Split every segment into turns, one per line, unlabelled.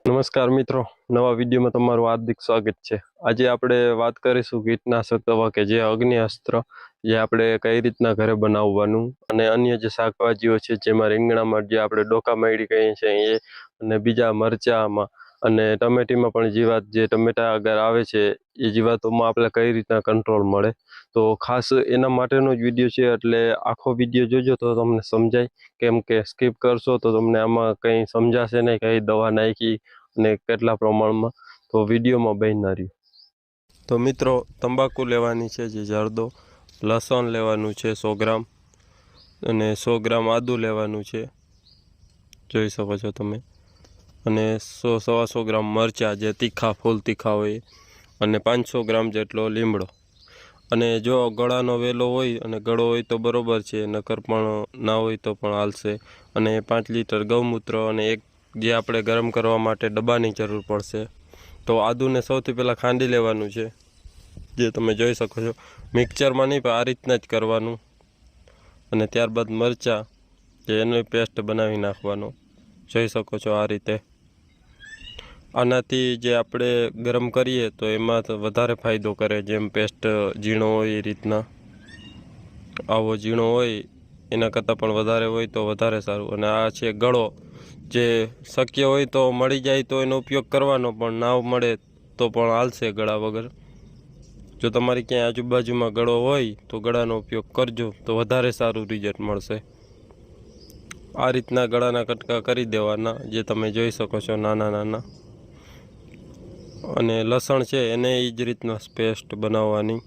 નમસ્કાર મિત્રો, નવા વિડીયોમાં તમારું હાર્દિક સ્વાગત છે। આજે આપણે વાત કરીશું કીટનાશક દવા કે જે અગ્નિ અસ્ત્ર જે આપણે કઈ રીતના ઘરે બનાવવાનું અને અન્ય જે શાકભાજીઓ છે જેમાં રીંગણામાં જે આપણે ડોકા માયડી કહીએ છીએ એ અને બીજા મરચામાં અને ટમેટીમાં પણ જીવાત જે ટમેટા અગર આવે છે એ જીવાતોમાં આપણે કઈ રીતના કંટ્રોલ મળે તો ખાસ એના માટેનો જ વિડીયો છે। એટલે આખો વિડીયો જોજો તો તમને સમજાય, કેમ કે સ્કીપ કરશો તો તમને આમાં કંઈ સમજાશે નહીં કઈ દવા નાખી અને કેટલા પ્રમાણમાં, તો વિડીયોમાં બન્યા રહ્યો। તો મિત્રો, તંબાકુ લેવાની છે જે જરદો, લસણ લેવાનું છે 100 ગ્રામ અને 100 ગ્રામ આદું લેવાનું છે, જોઈ શકો છો તમે, અને 100-125 ગ્રામ મરચાં જે તીખા ફૂલ તીખા હોય, અને 500 ગ્રામ જેટલો લીમડો। અને જો ગળાનો વેલો હોય અને ગળો હોય તો બરોબર છે, નકર પણ ના હોય તો પણ હાલશે। અને 5 લીટર ગૌમૂત્ર અને એક જે આપણે ગરમ કરવા માટે ડબ્બાની જરૂર પડશે। તો આદુને સૌથી પહેલાં ખાંડી લેવાનું છે, જે તમે જોઈ શકો છો, મિક્સરમાં નહીં પણ આ રીતના જ કરવાનું। અને ત્યારબાદ મરચાં જે એનો પેસ્ટ બનાવી નાખવાનો, જોઈ શકો છો આ રીતે। આનાથી જે આપણે ગરમ કરીએ તો એમાં તો વધારે ફાયદો કરે, જેમ પેસ્ટ ઝીણો હોય એ રીતના, આવો ઝીણો હોય એના કરતાં પણ વધારે હોય તો વધારે સારું। અને આ છે ગળો, જે શક્ય હોય તો મળી જાય તો એનો ઉપયોગ કરવાનો, પણ ના મળે તો પણ હાલશે ગળા વગર। જો તમારી ક્યાંય આજુબાજુમાં ગળો હોય તો ગળાનો ઉપયોગ કરજો તો વધારે સારું રિઝલ્ટ મળશે। આ રીતના ગળાના કટકા કરી દેવાના, જે તમે જોઈ શકો છો નાના નાના। અને લસણ છે એને એ જ રીતના પેસ્ટ બનાવવાની,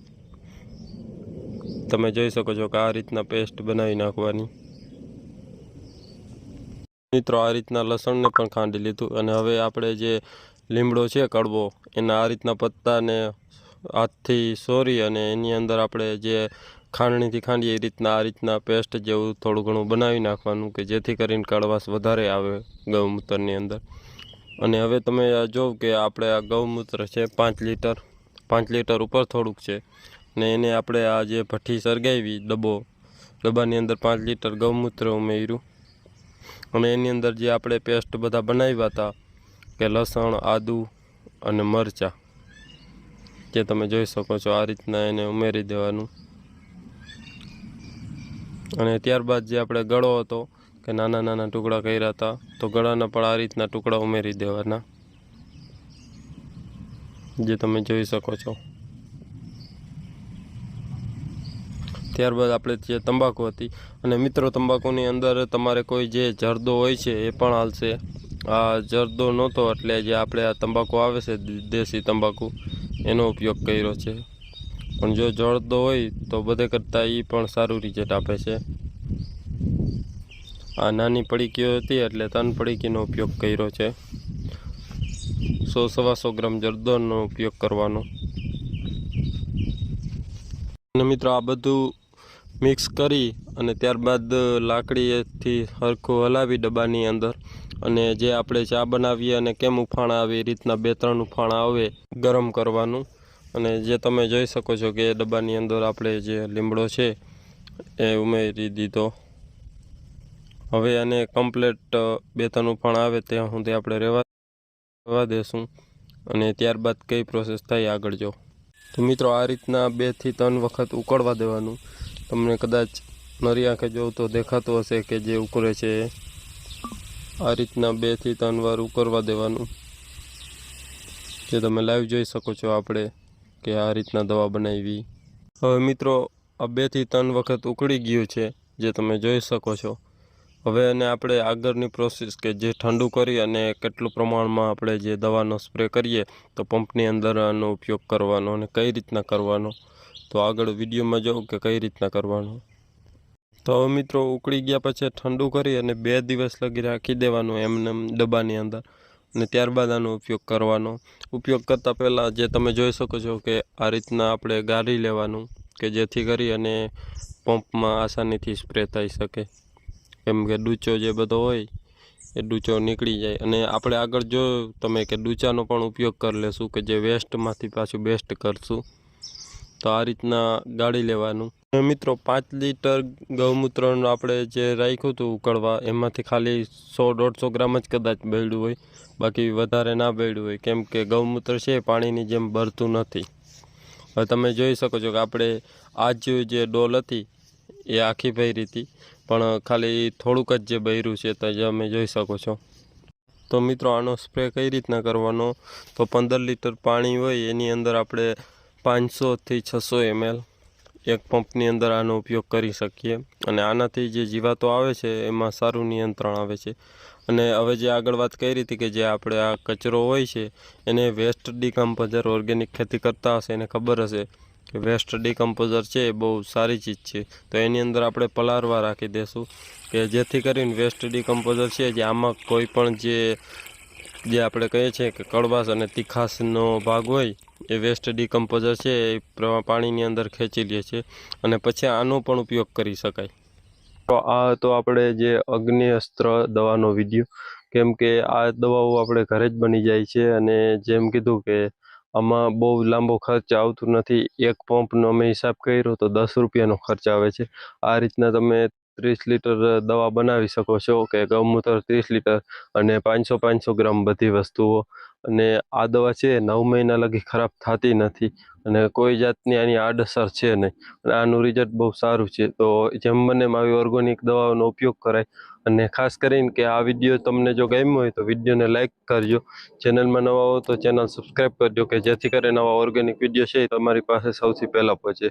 તમે જોઈ શકો છો કે આ રીતના પેસ્ટ બનાવી નાખવાની। મિત્રો, આ રીતના લસણને પણ ખાંડી લીધું, અને હવે આપણે જે લીમડો છે કડવો એના આ રીતના પત્તાને હાથથી સોરી અને એની અંદર આપણે જે ખાંડણીથી ખાંડીએ એ રીતના આ રીતના પેસ્ટ જેવું થોડું ઘણું બનાવી નાખવાનું, કે જેથી કરીને કડવાશ વધારે આવે ગૌમૂત્રની અંદર। અને હવે તમે જો કે આપણે આ ગૌમૂત્ર છે 5 લીટર ઉપર થોડુંક છે, ને એને આપણે આ જે ભઠ્ઠી સળગાવી ડબ્બાની અંદર 5 લીટર ગૌમૂત્ર ઉમેર્યું, અને એની અંદર જે આપણે પેસ્ટ બધા બનાવ્યા હતા કે લસણ, આદું અને મરચાં, જે તમે જોઈ શકો છો આ રીતના એને ઉમેરી દેવાનું। અને ત્યારબાદ જે આપણે ગળો હતો કે નાના નાના ટુકડા કર્યા હતા, તો ગળાના પણ આ રીતના ટુકડા ઉમેરી દેવાના, જે તમે જોઈ શકો છો। ત્યારબાદ આપણે જે તંબાકુ હતી, અને મિત્રો તંબાકુની અંદર તમારે કોઈ જે જરદો હોય છે એ પણ હાલશે। આ જરદો નહોતો એટલે જે આપણે આ તંબાકુ આવે છે દેશી તંબાકુ એનો ઉપયોગ કર્યો છે, પણ જો જરદો હોય તો બધે કરતાં એ પણ સારું રિઝલ્ટ આપે છે। આ નાની પડીકીઓ હતી એટલે 3 પડીકીનો ઉપયોગ કર્યો છે, 100-125 ગ્રામ જરદોનો ઉપયોગ કરવાનો। અને મિત્રો, આ બધું મિક્સ કરી અને ત્યારબાદ લાકડીએથી સરખું હલાવી ડબ્બાની અંદર, અને જે આપણે ચા બનાવીએ અને કેમ ઉફાણા આવે એ રીતના 2-3 ઉફાણા આવે ગરમ કરવાનું। અને જે તમે જોઈ શકો છો કે ડબ્બાની અંદર આપણે જે લીમડો છે એ ઉમેરી દીધો। હવે આને કમ્પ્લેટ 2-3 ઉફાણા આવે ત્યાં સુધી આપણે રહેવા દેશું, અને ત્યારબાદ કઈ પ્રોસેસ થાય આગળ જો। તો મિત્રો, આ રીતના 2 થી 3 વખત ઉકળવા દેવાનું। તમને કદાચ નરી આંખે જોઉં તો દેખાતું હશે કે જે ઉકળે છે આ રીતના 2 થી 3 વાર ઉકળવા દેવાનું, જે તમે લાઈવ જોઈ શકો છો આપણે કે આ રીતના દવા બનાવી। હવે મિત્રો, આ 2 થી 3 વખત ઉકળી ગયું છે, જે તમે જોઈ શકો છો। હવે એને આપણે આગળની પ્રોસેસ કે જે ઠંડુ કરી અને કેટલું પ્રમાણમાં આપણે જે દવાનો સ્પ્રે કરીએ તો પંપની અંદર આનો ઉપયોગ કરવાનો અને કઈ રીતના કરવાનો, તો આગળ વિડીયોમાં જોઉં કે કઈ રીતના કરવાનો। તો હવે મિત્રો, ઉકળી ગયા પછી ઠંડુ કરી અને 2 દિવસ લગી રાખી દેવાનું એમને ડબ્બાની અંદર, અને ત્યારબાદ આનો ઉપયોગ કરવાનો। ઉપયોગ કરતાં પહેલાં જે તમે જોઈ શકો છો કે આ રીતના આપણે ગાળી લેવાનું, કે જેથી કરી અને પંપમાં આસાનીથી સ્પ્રે થઈ શકે, કેમ કે ડૂચો જે બધો હોય એ ડૂચો નીકળી જાય। અને આપણે આગળ જો તમે કે ડૂચાનો પણ ઉપયોગ કરી લેશું, કે જે વેસ્ટમાંથી પાછું બેસ્ટ કરશું, તો આ રીતના ગાળી લેવાનું. મિત્રો 5 લીટર ગૌમૂત્રનું આપણે જે રાખ્યું હતું ઉકળવા, એમાંથી ખાલી 100-150 ગ્રામ જ કદાચ બળ્યું હોય, બાકી વધારે ના બળ્યું હોય, કેમ કે ગૌમૂત્ર છે પાણીની જેમ બળતું નથી. હવે તમે જોઈ શકો છો કે આપણે આજ જે ડોલ હતી એ આખી ભરી હતી, પણ ખાલી થોડુંક જ જે બળ્યું છે તો તમે જોઈ શકો છો. તો મિત્રો આનો સ્પ્રે કઈ રીતના કરવાનો, તો 15 લીટર પાણી હોય એની અંદર આપણે 500 થી 600 ml એક પંપની અંદર આનો ઉપયોગ કરી શકીએ, અને આનાથી જે જીવાતો આવે છે એમાં સારું નિયંત્રણ આવે છે. અને હવે જે આગળ વાત કરી હતી કે જે આપણે આ કચરો હોય છે એને વેસ્ટ ડિકમ્પોઝર, ઓર્ગેનિક ખેતી કરતા હશે એને ખબર હશે કે વેસ્ટ ડિકમ્પોઝર છે એ બહુ સારી ચીજ છે. તો એની અંદર આપણે પલાળવા રાખી દેશું કે જેથી કરીને વેસ્ટ ડિકમ્પોઝર છે જે આમાં કોઈ પણ જે આપણે કહીએ છીએ કે કડવાશ અને તીખાશનો ભાગ હોય એ વેસ્ટ ડિકમ્પોઝર છે એ પાણીની અંદર ખેંચી લે છે, અને પછી આનો પણ ઉપયોગ કરી શકાય. તો આ તો આપણે જે અગ્નિ અસ્ત્ર દવાનો વિડીયો, કેમ કે આ દવાઓ આપણે ઘરે જ બની જાય છે, અને જેમ કીધું કે આમાં બહુ લાંબો ખર્ચ આવતું નથી. એક પંપનો અમે હિસાબ કર્યો તો 10 રૂપિયાનો ખર્ચ આવે છે. આ રીતના તમે 30 લીટર દવા બનાવી શકો છો, કે ગૌમૂત્ર 30 લીટર અને 500 ગ્રામ બધી વસ્તુઓ. અને આ દવા છે 9 મહિના લગી ખરાબ થતી નથી, અને કોઈ જાતની આની આડઅસર છે નહીં, અને આનું રિઝલ્ટ બહુ સારું છે. તો જેમ બને આવી ઓર્ગેનિક દવાઓનો ઉપયોગ કરાય. અને ખાસ કરીને કે આ વિડીયો તમને જો ગમ્યો હોય તો વિડીયોને લાઇક કરજો. ચેનલમાં નવા હો તો ચેનલ સબસ્ક્રાઈબ કરજો, કે જેથી કરીને નવા ઓર્ગેનિક વિડીયો છે એ તમારી પાસે સૌથી પહેલાં પહોંચે.